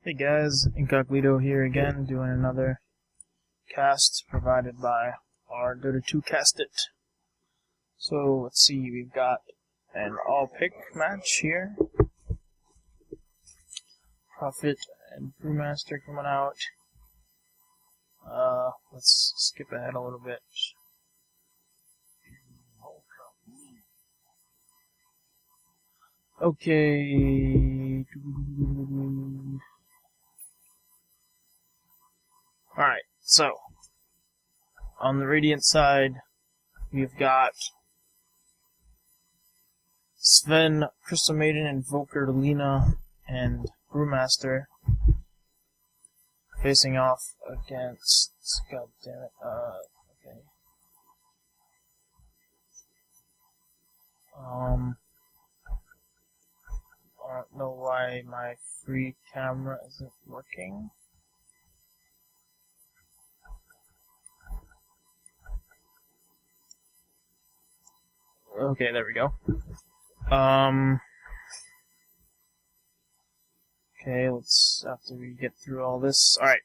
Hey guys, Incognito here again, doing another cast provided by our dota2castit. So let's see, we've got an all-pick match here. Prophet and Brewmaster coming out. Let's skip ahead a little bit. Okay. Alright, so on the Radiant side, we've got Sven, Crystal Maiden, Invoker, Lena, and Brewmaster facing off against, god damn it, okay. I don't know why my free camera isn't working. Okay, there we go. Okay, after we get through all this, alright.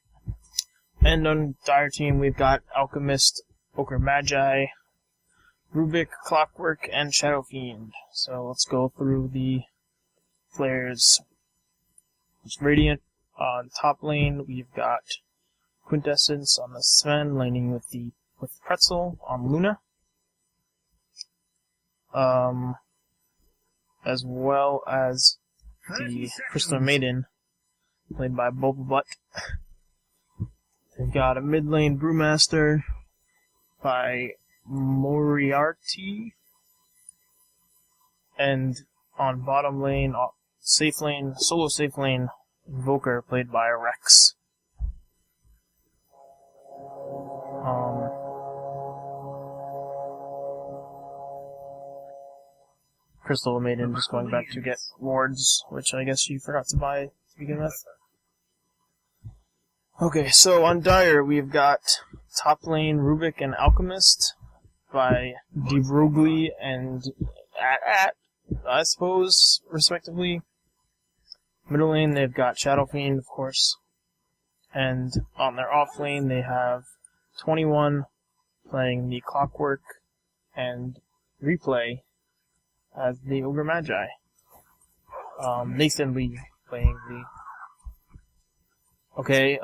And on Dire Team, we've got Alchemist, Ogre Magi, Rubik, Clockwork, and Shadow Fiend. So let's go through the players. It's Radiant on top lane. We've got Quintessence on the Sven, laning with Pretzel on Luna. As well as the Crystal Maiden, played by Boba Butt. They've got a mid lane Brewmaster by Moriarty, and on bottom lane, solo safe lane, Invoker, played by Rex. Crystal Maiden just going back to get wards, which I guess you forgot to buy to begin with. Okay, so on Dire, we've got top lane Rubik and Alchemist by Debrogli and At, I suppose, respectively. Middle lane, they've got Shadow Fiend, of course. And on their off lane, they have 21 playing the Clockwork and Replay as the Ogre Magi. Nathan Lee playing the... Okay,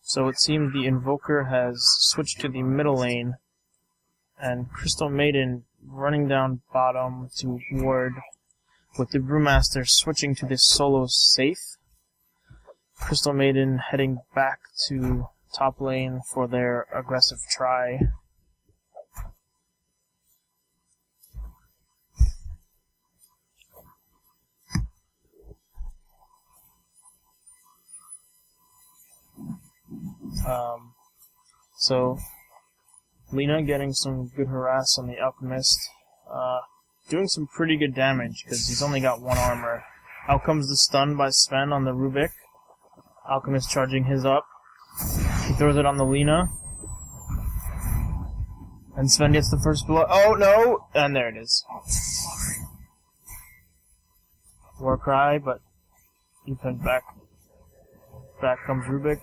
so it seems the Invoker has switched to the middle lane, and Crystal Maiden running down bottom to ward, with the Brewmaster switching to this solo safe. Crystal Maiden heading back to top lane for their aggressive try. So Lena getting some good harass on the Alchemist, doing some pretty good damage because he's only got one armor. Out comes the stun by Sven on the Rubik. Alchemist charging his up. He throws it on the Lena. And Sven gets the first blow. Oh no! And there it is. War cry, but he pinned back. Back comes Rubik.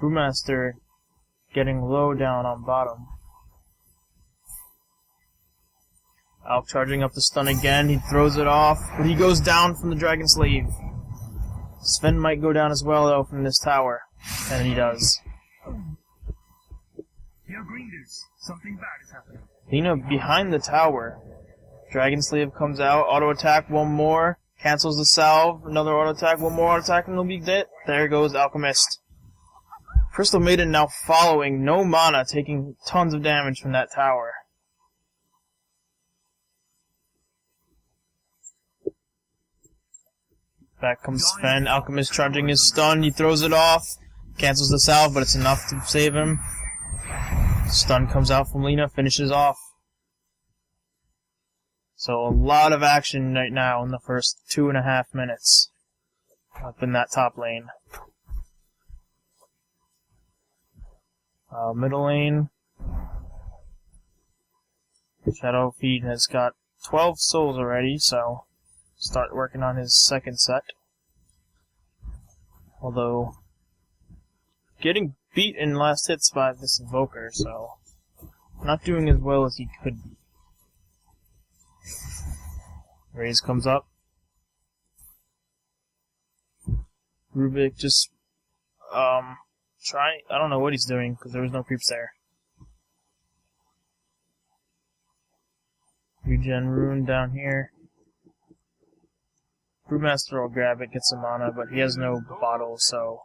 Brewmaster getting low down on bottom. Alk charging up the stun again. He throws it off, but he goes down from the Dragon Slave. Sven might go down as well, though, from this tower. And he does. Something bad is happening. Lena behind the tower. Dragon Slave comes out. Auto attack, one more. Cancels the salve. Another auto attack, one more auto attack, and he'll be dead. There goes Alchemist. Crystal Maiden now following, no mana, taking tons of damage from that tower. Back comes Sven, Alchemist charging his stun, he throws it off, cancels the salve, but it's enough to save him. Stun comes out from Lena, finishes off. So a lot of action right now in the first 2.5 minutes up in that top lane. Middle lane, Shadow Fiend has got 12 souls already, so start working on his second set. Although, getting beat in last hits by this Invoker, so not doing as well as he could be. Raze comes up. Rubik just, I don't know what he's doing, because there was no creeps there. Regen Rune down here. Brewmaster will grab it, get some mana, but he has no bottle, so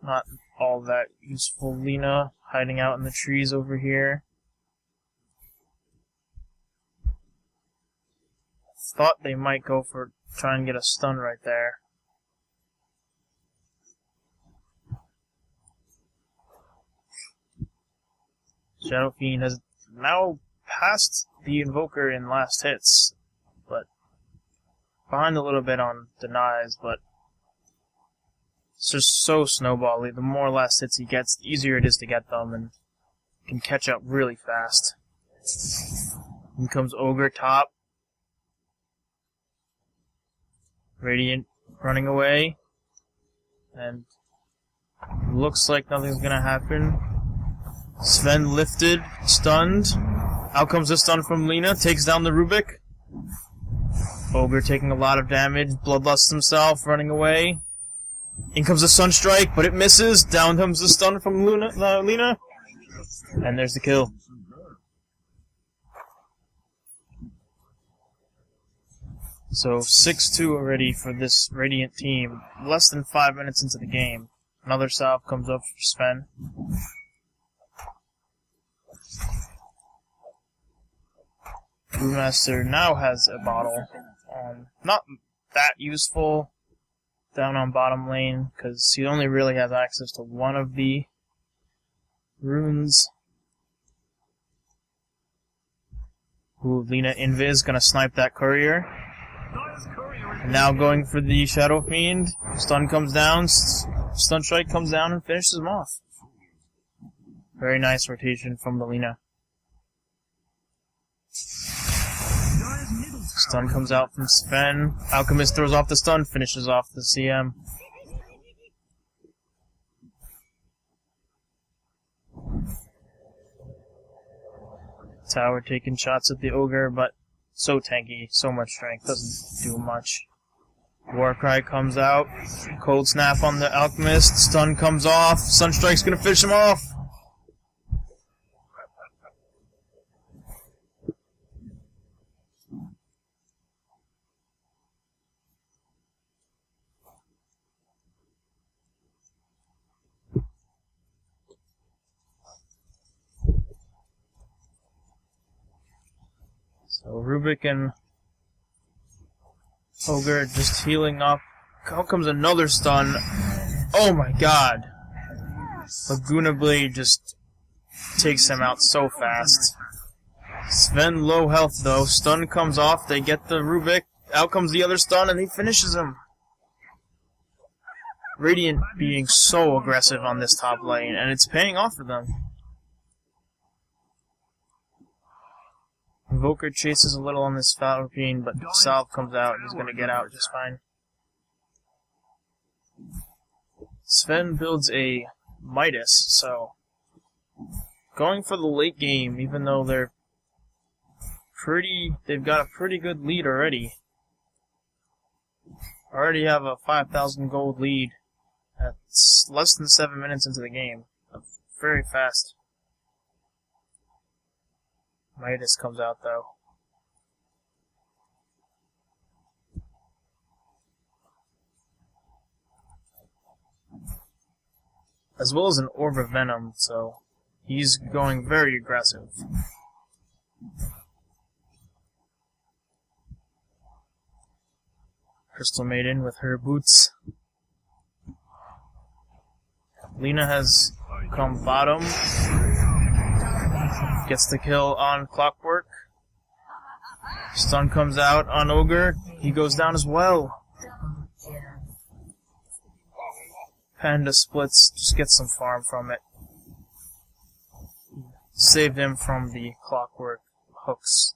not all that useful. Lina hiding out in the trees over here. Thought they might go for try and get a stun right there. Shadow Fiend has now passed the Invoker in last hits, but behind a little bit on denies, but it's just so snowbally. The more last hits he gets, the easier it is to get them, and can catch up really fast. In comes Ogre top. Radiant running away, and looks like nothing's gonna happen. Sven lifted, stunned. Out comes the stun from Lina, takes down the Rubik. Ogre taking a lot of damage, bloodlusts himself, running away. In comes the Sunstrike, but it misses. Down comes the stun from Lina. And there's the kill. So 6-2 already for this Radiant team. Less than 5 minutes into the game. Another salve comes up for Sven. Brewmaster now has a bottle. Not that useful down on bottom lane, because he only really has access to one of the runes. Ooh, Lina Invis gonna snipe that courier. And now going for the Shadow Fiend. Stun comes down, Stun Strike comes down and finishes him off. Very nice rotation from the Lina. Stun comes out from Sven. Alchemist throws off the stun, finishes off the CM. Tower taking shots at the Ogre, but so tanky, so much strength, doesn't do much. Warcry comes out, Cold Snap on the Alchemist, stun comes off, Sunstrike's gonna finish him off! So Rubik and Ogre just healing up. Out comes another stun. Oh my god! Laguna Blade just takes him out so fast. Sven low health though. Stun comes off. They get the Rubik. Out comes the other stun and he finishes him. Radiant being so aggressive on this top lane, and it's paying off for them. Invoker chases a little on this Falcon, but Salve comes out and he's going to get out just fine. Sven builds a Midas, so going for the late game, even though they've got a pretty good lead already. Already have a 5,000 gold lead at less than 7 minutes into the game. Very fast. Midas comes out though. As well as an Orb of Venom, so he's going very aggressive. Crystal Maiden with her boots. Lina has come bottom. Gets the kill on Clockwork. Stun comes out on Ogre. He goes down as well. Panda splits. Just gets some farm from it. Saved him from the Clockwork hooks.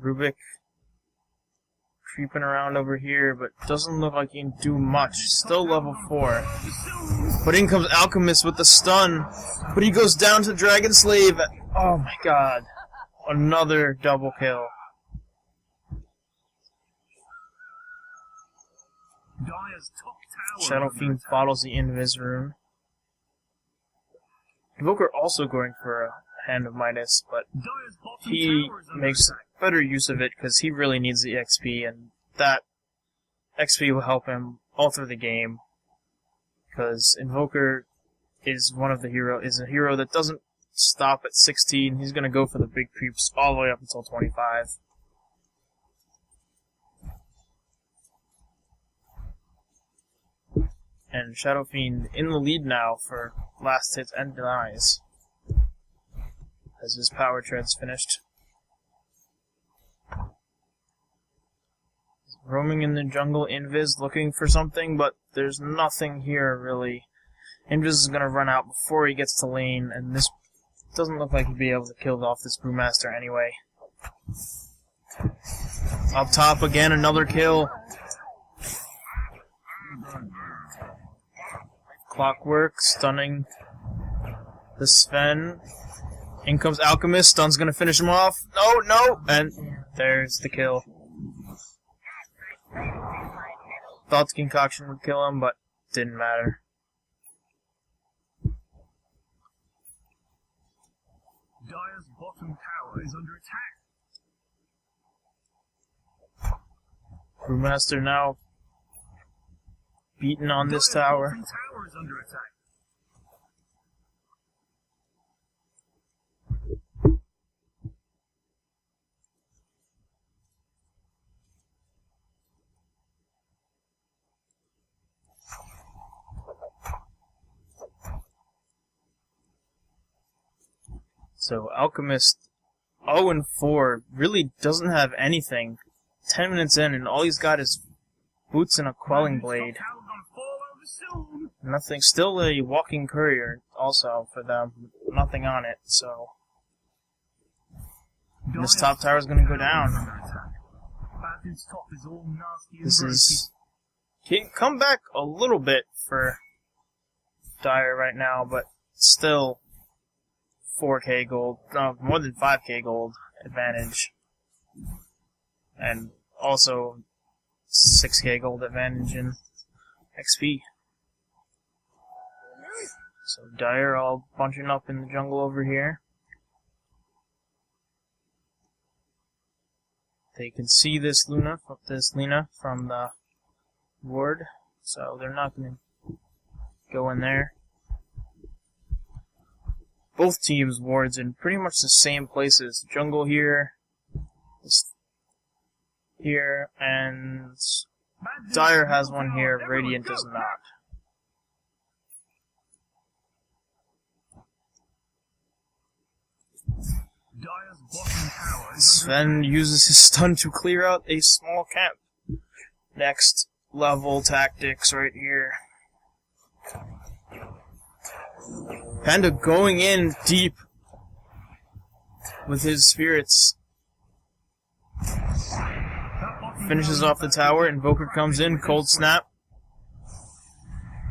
Rubik creeping around over here, but doesn't look like he can do much. Still level 4. But in comes Alchemist with the stun. But he goes down to Dragon Slave. Oh my god. Another double kill. Shadow Fiend bottles the Invis rune. Invoker also going for a Hand of Midas, but he makes better use of it because he really needs the XP, and that XP will help him all through the game. Because Invoker is a hero that doesn't stop at 16. He's gonna go for the big creeps all the way up until 25. And Shadow Fiend in the lead now for last hits and denies, as his power tread's finished. He's roaming in the jungle, Invis looking for something, but there's nothing here really. Invis is gonna run out before he gets to lane, and this doesn't look like he'd be able to kill off this Brewmaster anyway. Up top again, another kill. Clockwork stunning the Sven. In comes Alchemist. Stun's gonna finish him off. No! And there's the kill. Thought the concoction would kill him, but didn't matter. Dire's bottom tower is under attack. Brewmaster now beaten on this tower. Dire's bottom tower is under attack. So Alchemist 0-4 really doesn't have anything. 10 minutes in, and all he's got is boots and a quelling blade. Nothing. Still a walking courier also for them. Nothing on it, so this top tower is going to go down. This is... Can come back a little bit for Dire right now, but still 4k gold, no, more than 5k gold advantage. And also 6k gold advantage in XP. So Dire all bunching up in the jungle over here. They can see this Lina from the ward, so they're not going to go in there. Both teams' wards in pretty much the same places. Jungle here, here, and Dire has one here, Radiant does not. Sven uses his stun to clear out a small camp. Next level tactics right here. Panda going in deep with his spirits. Finishes off the tower. Invoker comes in. Cold Snap.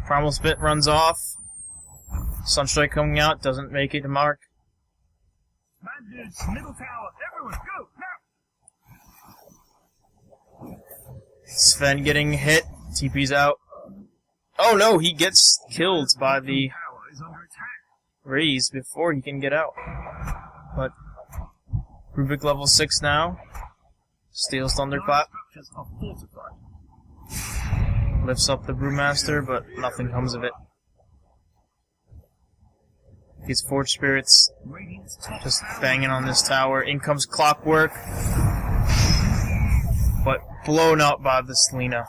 Primal Spit runs off. Sunstrike coming out. Doesn't make it to mark. Middle tower. Everyone go now. Sven getting hit. TP's out. Oh no, he gets killed by the raise before he can get out. But Rubik level 6 now. Steals Thunderclap. Lifts up the Brewmaster, but nothing comes of it. These Forge Spirits just banging on this tower. In comes Clockwork, but blown up by the Selena.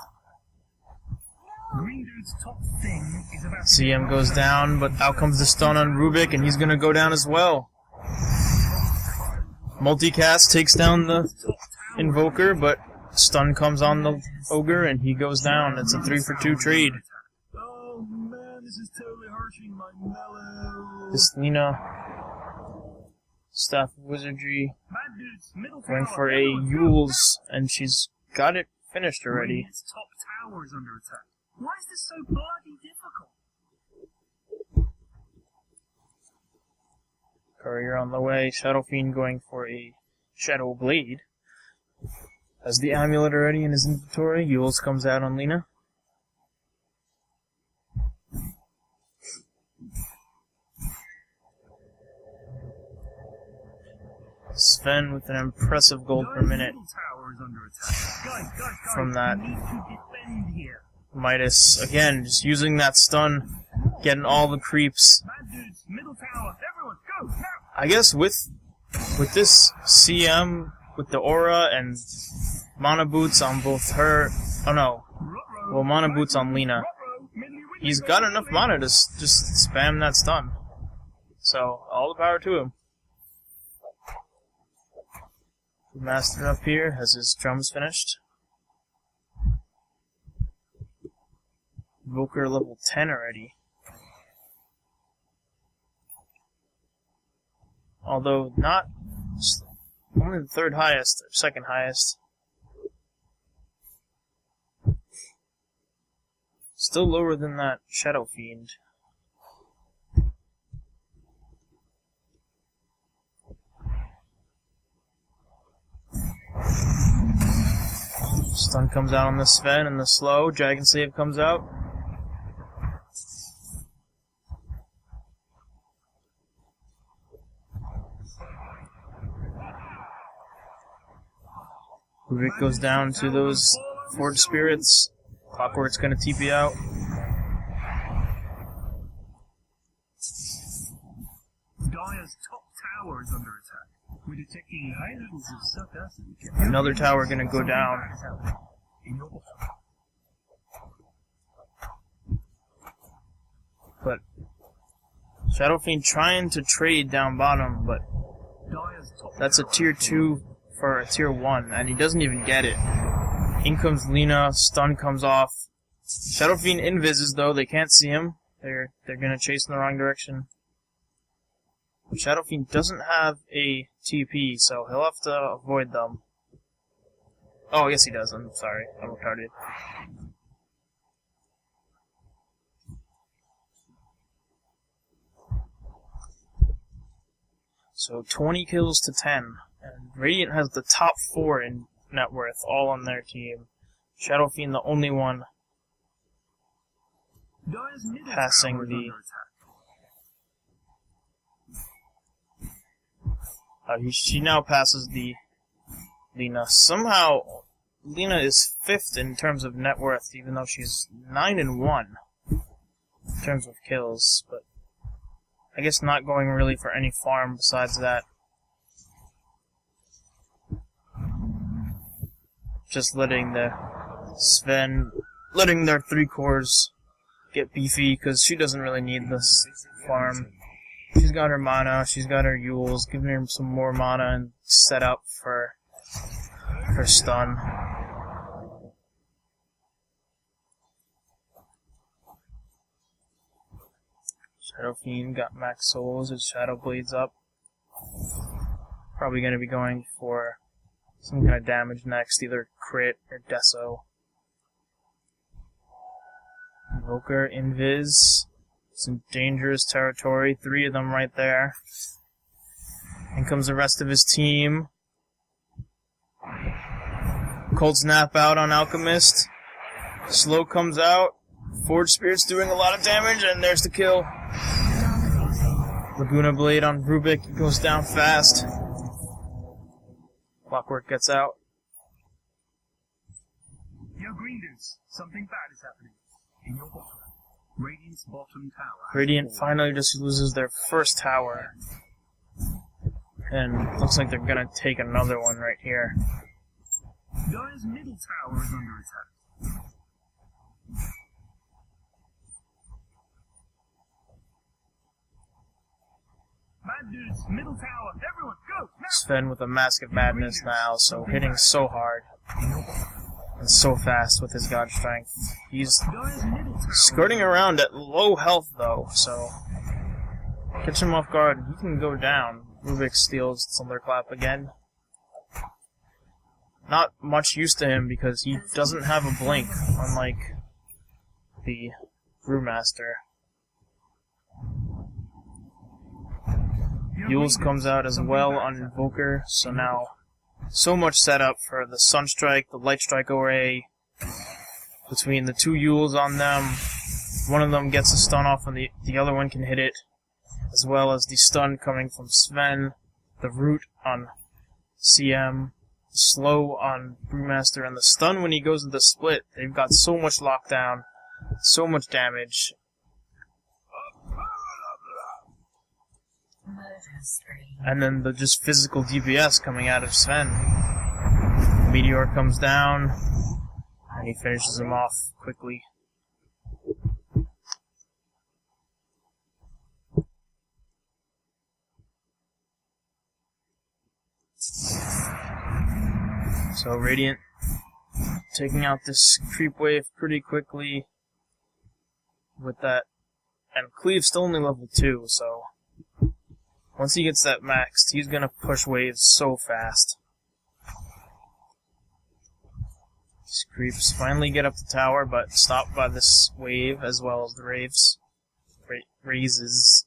CM goes down, but out comes the stun on Rubik, and he's going to go down as well. Multicast takes down the Invoker, but stun comes on the Ogre, and he goes down. It's a 3-for-2 trade. Oh man, this is totally hurting my mellow. This Lina Staff of Wizardry. Bad dudes, middle Going tower, for a everyone go! Yule's, and she's got it finished already. Radiant's top tower is under attack. Why is this so bloody difficult? Courier on the way. Shadow Fiend going for a Shadow Blade. Has the amulet already in his inventory. Yule's comes out on Lina. Sven with an impressive gold per minute Tower is under attack. Guys, from that. we need to defend here. Midas, again, just using that stun, getting all the creeps. Bad dudes, middle tower, everyone go now! I guess with this CM, with the aura and mana boots on both her, oh no, well, mana boots on Lina, he's got enough mana to just spam that stun. So, all the power to him. Master up here has his drums finished. Invoker level 10 already. Although not only the third highest, or second highest. Still lower than that Shadow Fiend. Stun comes out on the Sven and the slow. Dragon Save comes out. Rubik goes down to those Forge Spirits. Clockwork's gonna TP out. Dire's top tower is under attack. We're detecting high levels of sarcasm. Another tower gonna go down. But Shadow Fiend trying to trade down bottom, but that's a tier 2 for a tier 1, and he doesn't even get it. In comes Lina, stun comes off. Shadow Fiend invises though, they can't see him. They're gonna chase in the wrong direction. Shadow Fiend doesn't have a TP, so he'll have to avoid them. Oh, yes he does. I'm sorry. I'm retarded. So 20 kills to 10. And Radiant has the top 4 in net worth, all on their team. Shadow Fiend the only one passing the... she now passes the Lina. Somehow, Lina is 5th in terms of net worth, even though she's 9-1 in terms of kills. But I guess not going really for any farm besides that. Just letting the Sven, letting their 3 cores get beefy, because she doesn't really need this farm. She's got her mana, she's got her Yules, giving her some more mana and set up for her stun. Shadow Fiend got max souls, his Shadow Blades up. Probably going to be going for some kind of damage next, either crit or deso. Invoker, Invis. Some dangerous territory, 3 of them right there. In comes the rest of his team. Cold Snap out on Alchemist. Slow comes out. Forge Spirit's doing a lot of damage, and there's the kill. Laguna Blade on Rubik goes down fast. Clockwork gets out. Yo, green dudes, something bad is happening. In your bottom. Radiant's bottom tower. Radiant finally just loses their first tower. And looks like they're gonna take another one right here. Dire's middle tower is under attack. Bad dudes, middle tower, everyone go! Now! Sven with a Mask of Madness now, so hitting so hard. And so fast with his God Strength. He's skirting around at low health though, so catch him off guard, he can go down Rubik steals Thunderclap again. Not much use to him because he doesn't have a blink, unlike the Brewmaster. Yules comes out as well on Invoker, so now so much setup for the Sunstrike, the Light Strike array. Between the two Yules on them, one of them gets a stun off and the other one can hit it, as well as the stun coming from Sven, the root on CM, the slow on Brewmaster, and the stun when he goes to the split. They've got so much lockdown, so much damage. And then the just physical DPS coming out of Sven. Meteor comes down, and he finishes him off quickly. So Radiant taking out this creep wave pretty quickly with that. And Cleave's still only level 2, so once he gets that maxed, he's gonna push waves so fast. These creeps finally get up the tower, but stopped by this wave as well as the Raves. Raises.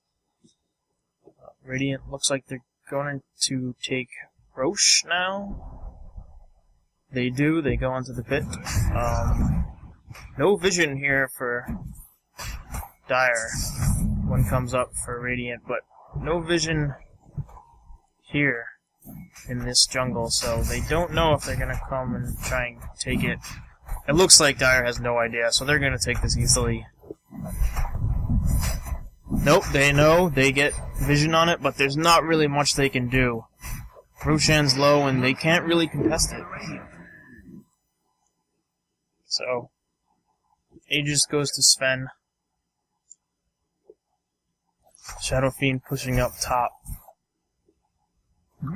Radiant looks like they're going to take Roche now. They do, they go into the pit. No vision here for Dire. One comes up for Radiant, but no vision here in this jungle, so they don't know if they're gonna come and try and take it. It looks like Dire has no idea, so they're gonna take this easily. Nope, they know, they get vision on it, but there's not really much they can do. Roshan's low and they can't really contest it. So, Aegis goes to Sven. Shadow Fiend pushing up top.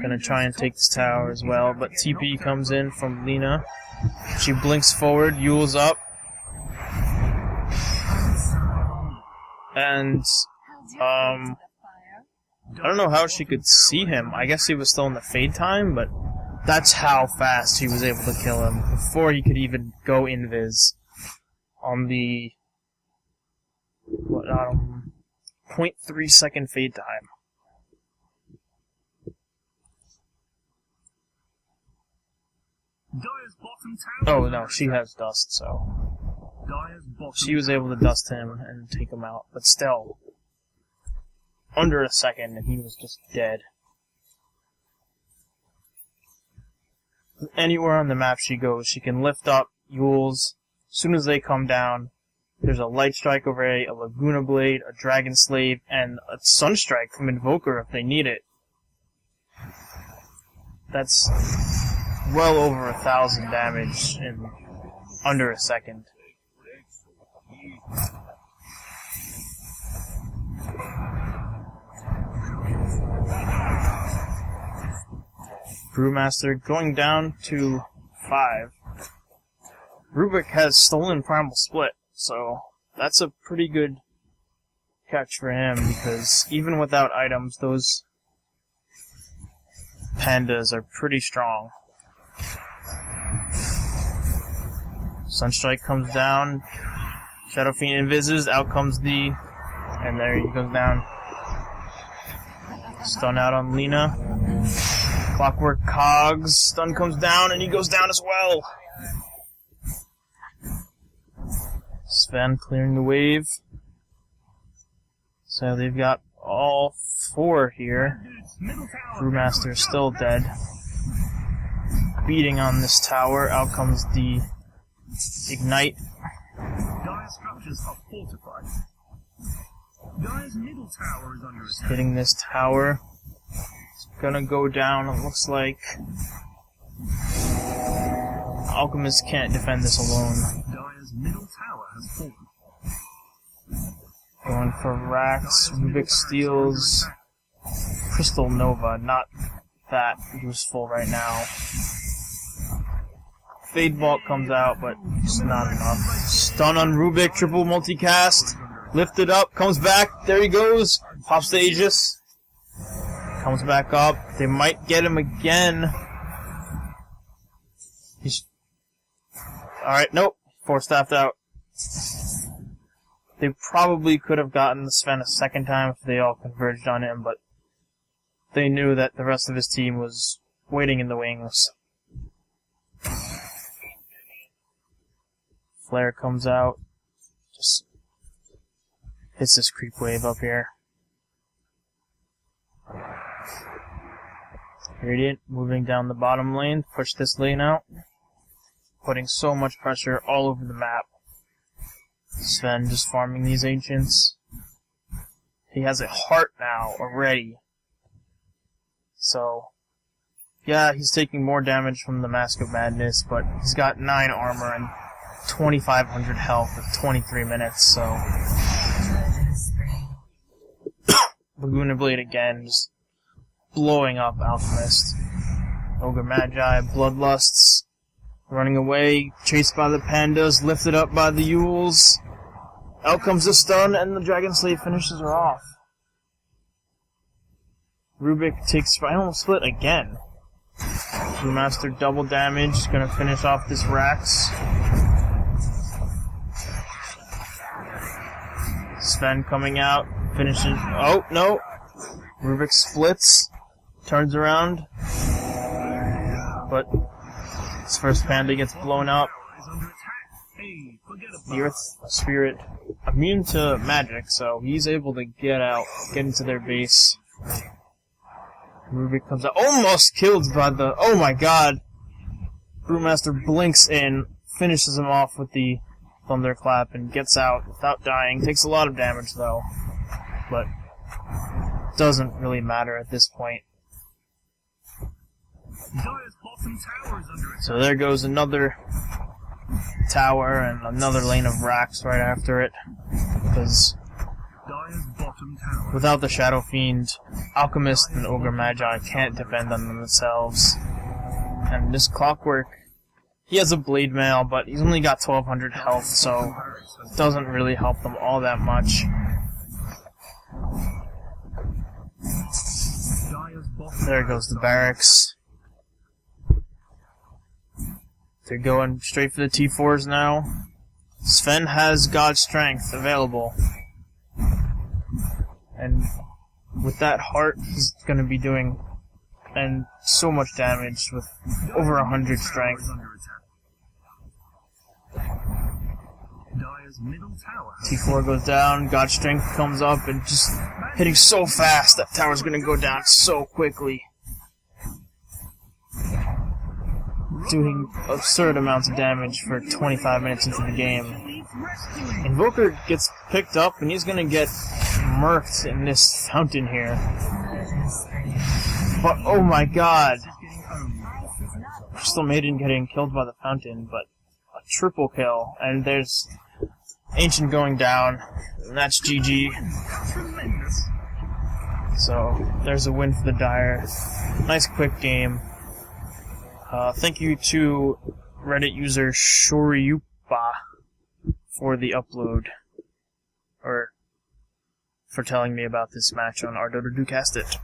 Gonna try and take this tower as well, but TP comes in from Lina. She blinks forward, Yule's up. And, I don't know how she could see him. I guess he was still in the fade time, but that's how fast she was able to kill him before he could even go invis on the 0.3 second fade time. Oh no, she has dust, so she was able to dust him and take him out, but still, under a second and he was just dead. Anywhere on the map she goes, she can lift up Yules. As soon as they come down, there's a Light Strike array, a Laguna Blade, a Dragon Slave, and a Sunstrike from Invoker if they need it. That's well over 1,000 damage in under a second. Brewmaster going down to 5. Rubik has stolen Primal Split, so that's a pretty good catch for him, because even without items, those pandas are pretty strong. Sunstrike comes down, Shadow Fiend invises, out comes the... and there he goes down. Stun out on Lina. Clockwork Cogs, stun comes down, and he goes down as well. Sven clearing the wave. So they've got all 4 here. Brewmaster still dead. Beating on this tower, out comes the Ignite. Dire's structures are fortified. Dire's middle tower is under attack. Hitting this tower. It's gonna go down, it looks like. Alchemist can't defend this alone. Dire's middle tower has fallen. Going for Rax, Rubik steals Crystal Nova, not that useful right now. Fade Vault comes out, but it's not enough. Stun on Rubik, triple multicast. Lifted up, comes back, there he goes. Pops the Aegis. Comes back up. They might get him again. Alright, nope. Force-staffed out. They probably could have gotten the Sven a second time if they all converged on him, but they knew that the rest of his team was waiting in the wings. Flare comes out. Just hits this creep wave up here. Radiant moving down the bottom lane, push this lane out, putting so much pressure all over the map. Sven just farming these ancients. He has a heart now already. So, yeah, he's taking more damage from the Mask of Madness, but he's got 9 armor and 2,500 health with 23 minutes, so... Laguna Blade again, just blowing up Alchemist. Ogre Magi, Bloodlusts, running away, chased by the pandas, lifted up by the Yules. Out comes the stun, and the Dragon Slave finishes her off. Rubik takes final split again. Brewmaster double damage, gonna finish off this Rax. Sven coming out, finishes. Oh, no! Rubik splits, turns around, but his first panda gets blown up. The Earth Spirit, immune to magic, so he's able to get out, get into their base. Rubik comes out, almost killed by the... Oh my god! Brewmaster blinks in, finishes him off with the Thunderclap, and gets out without dying. Takes a lot of damage, though. But doesn't really matter at this point. So there goes another tower and another lane of racks right after it. Because without the Shadow Fiend, Alchemist and Ogre Magi can't defend on themselves. And this Clockwork, he has a Blade Mail, but he's only got 1,200 health, so it doesn't really help them all that much. There goes the barracks. They're going straight for the T4s now. Sven has God Strength available. And with that heart, he's going to be doing and so much damage with over 100 strength. T4 goes down, God Strength comes up and just hitting so fast that tower's going to go down so quickly. Doing absurd amounts of damage for 25 minutes into the game. Invoker gets picked up and he's going to get murked in this fountain here. But oh my god! Crystal Maiden getting killed by the fountain, but a triple kill, and there's Ancient going down, and that's GG. So, there's a win for the Dire. Nice quick game. Thank you to Reddit user Shoryueppa for the upload, or for telling me about this match on dota2castit.